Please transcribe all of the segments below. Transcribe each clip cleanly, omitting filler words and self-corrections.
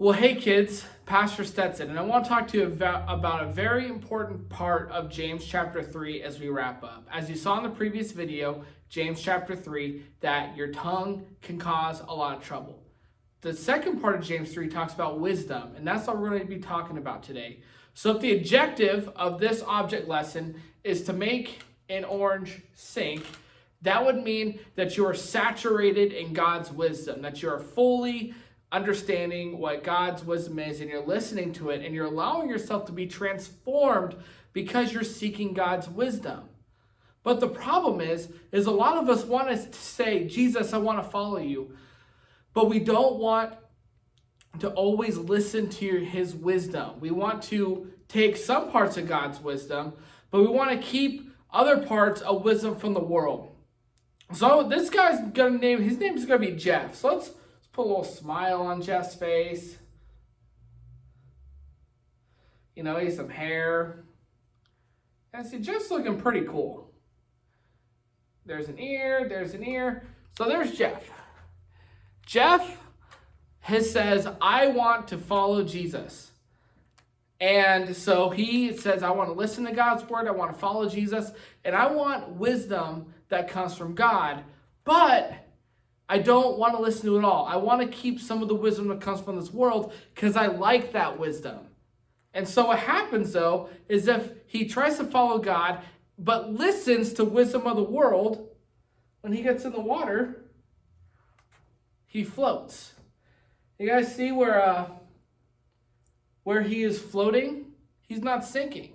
Well, hey kids, Pastor Stetson, and I want to talk to you about a very important part of James chapter 3 as we wrap up. As you saw in the previous video, James chapter 3, that your tongue can cause a lot of trouble. The second part of James 3 talks about wisdom, and that's what we're going to be talking about today. So if the objective of this object lesson is to make an orange sink, that would mean that you are saturated in God's wisdom, that you are fully understanding what God's wisdom is, and you're listening to it, and you're allowing yourself to be transformed because you're seeking God's wisdom. But the problem is a lot of us want us to say, Jesus, I want to follow you. But we don't want to always listen to his wisdom. We want to take some parts of God's wisdom, but we want to keep other parts of wisdom from the world. So this guy's gonna his name is gonna be Jeff. So let's put a little smile on Jeff's face. You know, he has some hair. And see, Jeff's looking pretty cool. There's an ear. So there's Jeff. Jeff says, I want to follow Jesus. And so he says, I want to listen to God's word. I want to follow Jesus. And I want wisdom that comes from God. But I don't want to listen to it all. I want to keep some of the wisdom that comes from this world because I like that wisdom. And so what happens, though, is if he tries to follow God but listens to wisdom of the world, when he gets in the water, he floats. You guys see where he is floating? He's not sinking.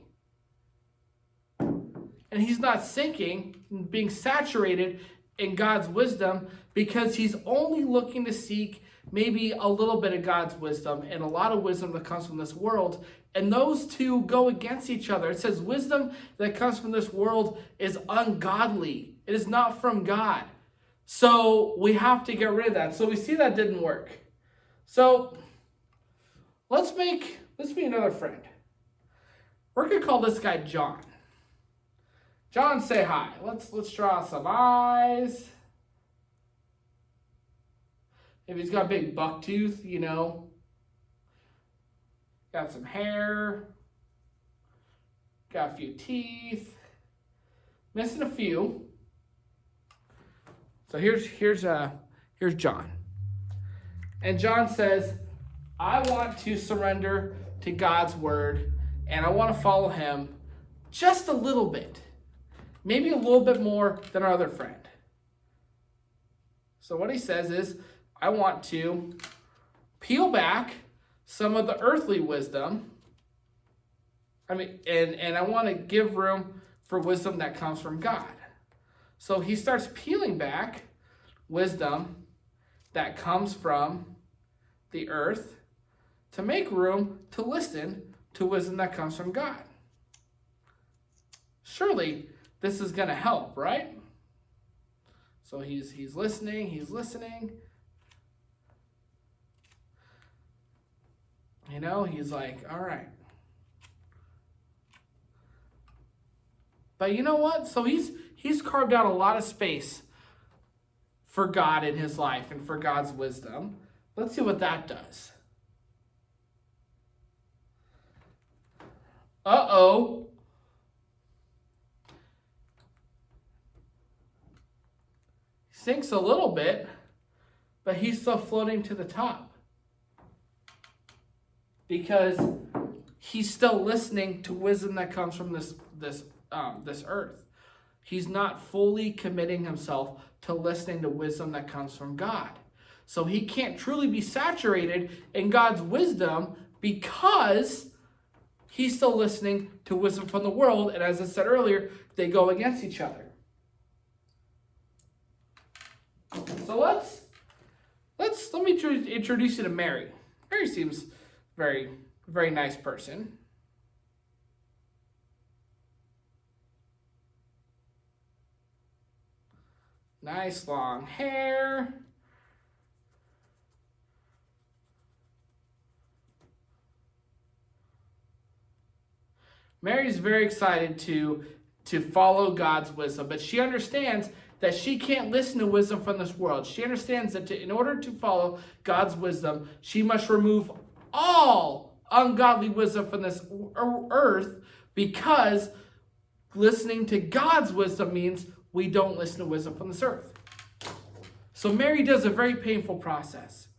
And he's not sinking, being saturated in God's wisdom, because he's only looking to seek maybe a little bit of God's wisdom and a lot of wisdom that comes from this world. And those two go against each other. It says wisdom that comes from this world is ungodly. It is not from God. So we have to get rid of that. So we see that didn't work. So let's be another friend. We're going to call this guy John. John, say hi. Let's draw some eyes. If he's got a big buck tooth, you know. Got some hair. Got a few teeth. Missing a few. So here's John. And John says, I want to surrender to God's word, and I want to follow him just a little bit. Maybe a little bit more than our other friend. So what he says is, I want to peel back some of the earthly wisdom. And I want to give room for wisdom that comes from God. So he starts peeling back wisdom that comes from the earth to make room to listen to wisdom that comes from God. Surely this is going to help, right? So he's listening. You know, he's like, all right. But you know what? So he's carved out a lot of space for God in his life and for God's wisdom. Let's see what that does. Uh-oh. Sinks a little bit, but he's still floating to the top. Because he's still listening to wisdom that comes from this earth. He's not fully committing himself to listening to wisdom that comes from God. So he can't truly be saturated in God's wisdom because he's still listening to wisdom from the world. And as I said earlier, they go against each other. So let me introduce you to Mary. Mary seems very, very nice person. Nice long hair. Mary's very excited to follow God's wisdom, but she understands that she can't listen to wisdom from this world. She understands that in order to follow God's wisdom, she must remove all ungodly wisdom from this earth, because listening to God's wisdom means we don't listen to wisdom from this earth. So Mary does a very painful process,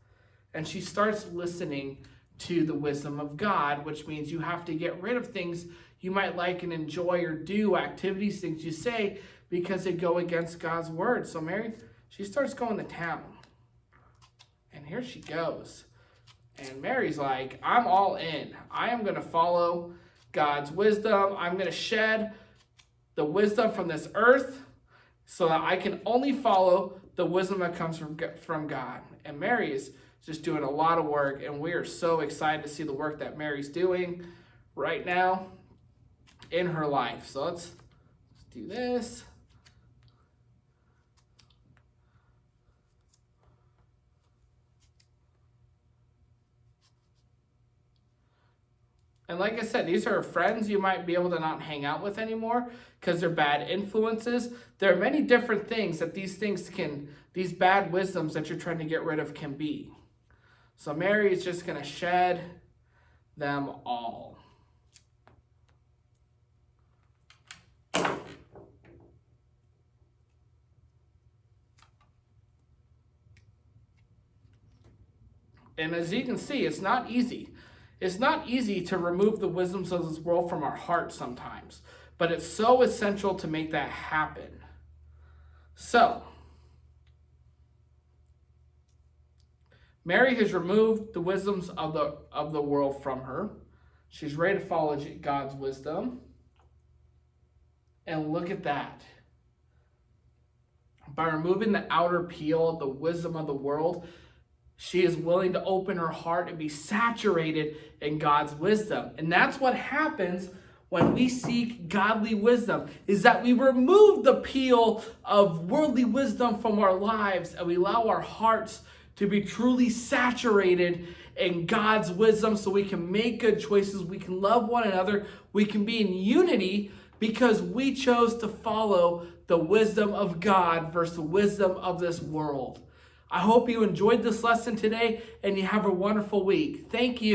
and she starts listening to the wisdom of God, which means you have to get rid of things you might like and enjoy or do, activities, things you say, because they go against God's word. So Mary, she starts going to town. And here she goes. And Mary's like, I'm all in. I am going to follow God's wisdom. I'm going to shed the wisdom from this earth so that I can only follow the wisdom that comes from God. And Mary is just doing a lot of work, and we are so excited to see the work that Mary's doing right now in her life. So let's do this. And like I said, these are friends you might be able to not hang out with anymore because they're bad influences. There are many different things that these bad wisdoms that you're trying to get rid of can be. So Mary is just going to shed them all. And as you can see, it's not easy. It's not easy to remove the wisdoms of this world from our hearts sometimes, but it's so essential to make that happen. So, Mary has removed the wisdoms of the world from her. She's ready to follow God's wisdom. And look at that. By removing the outer peel of the wisdom of the world, she is willing to open her heart and be saturated in God's wisdom. And that's what happens when we seek godly wisdom, is that we remove the peel of worldly wisdom from our lives and we allow our hearts to be truly saturated in God's wisdom so we can make good choices, we can love one another, we can be in unity because we chose to follow the wisdom of God versus the wisdom of this world. I hope you enjoyed this lesson today and you have a wonderful week. Thank you.